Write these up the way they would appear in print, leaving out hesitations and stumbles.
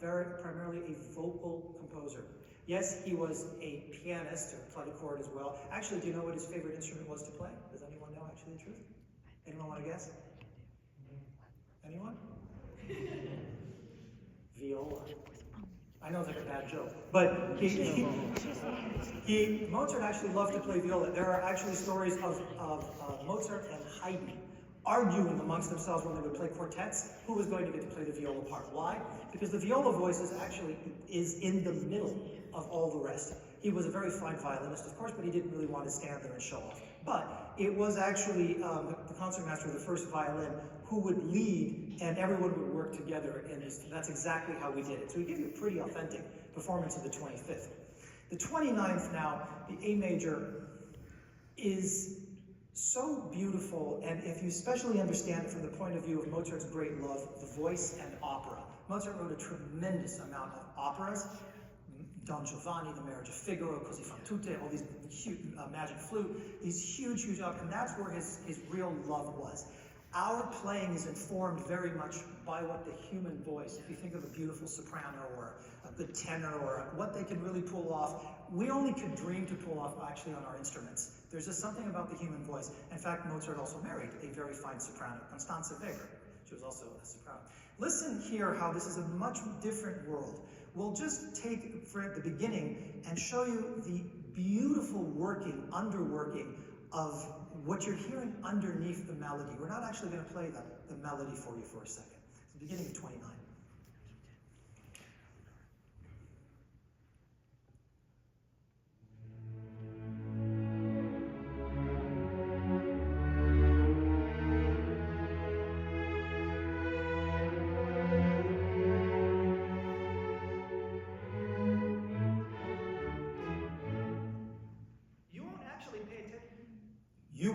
primarily a vocal composer. Yes, he was a pianist, or played a chord as well. Actually, do you know what his favorite instrument was to play? Does anyone know actually the truth? Anyone want to guess? Anyone? Viola. I know it's like a bad joke, but Mozart actually loved to play viola. There are actually stories of Mozart and Haydn arguing amongst themselves when they would play quartets who was going to get to play the viola part. Why? Because the viola voice is in the middle of all the rest. He was a very fine violinist, of course, but he didn't really want to stand there and show off. But it was actually the concertmaster of the first violin who would lead, and everyone would work together in this. That's exactly how we did it. So we give you a pretty authentic performance of the 25th. The 29th now, the A major, is so beautiful, and if you especially understand it from the point of view of Mozart's great love, the voice and opera. Mozart wrote a tremendous amount of operas. Don Giovanni, The Marriage of Figaro, Così fan tutte, all these huge, Magic Flute, these huge operas, and that's where his real love was. Our playing is informed very much by what the human voice, if you think of a beautiful soprano or a good tenor or what they can really pull off, we only could dream to pull off actually on our instruments. There's just something about the human voice. In fact, Mozart also married a very fine soprano, Constanze Weber. She was also a soprano. Listen here how this is a much different world. We'll just take for the beginning and show you the beautiful underworking of what you're hearing underneath the melody. We're not actually going to play the melody for you for a second. It's the beginning of 29. You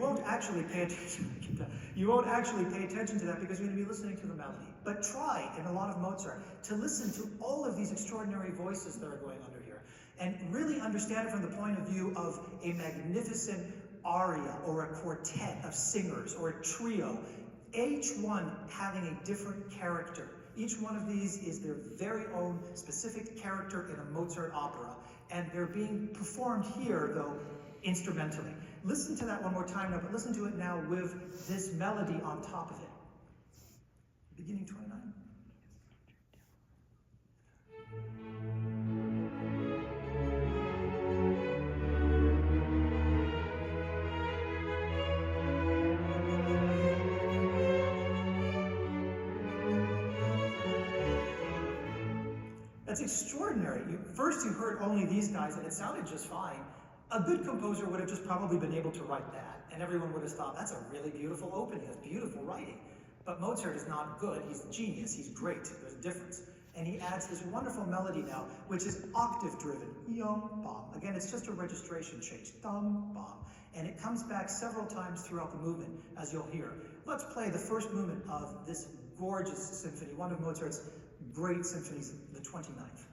won't actually pay attention to that because you're going to be listening to the melody. But try, in a lot of Mozart, to listen to all of these extraordinary voices that are going under here and really understand it from the point of view of a magnificent aria or a quartet of singers or a trio, each one having a different character. Each one of these is their very own specific character in a Mozart opera, and they're being performed here, though, instrumentally. Listen to that one more time now, but listen to it now with this melody on top of it. Beginning 29. That's extraordinary. First you heard only these guys, and it sounded just fine. A good composer would have just probably been able to write that, and everyone would have thought, that's a really beautiful opening, that's beautiful writing. But Mozart is not good, he's a genius, he's great, there's a difference. And he adds this wonderful melody now, which is octave-driven, yum, bom. Again, it's just a registration change, dum, bom. And it comes back several times throughout the movement, as you'll hear. Let's play the first movement of this gorgeous symphony, one of Mozart's great symphonies, the 29th.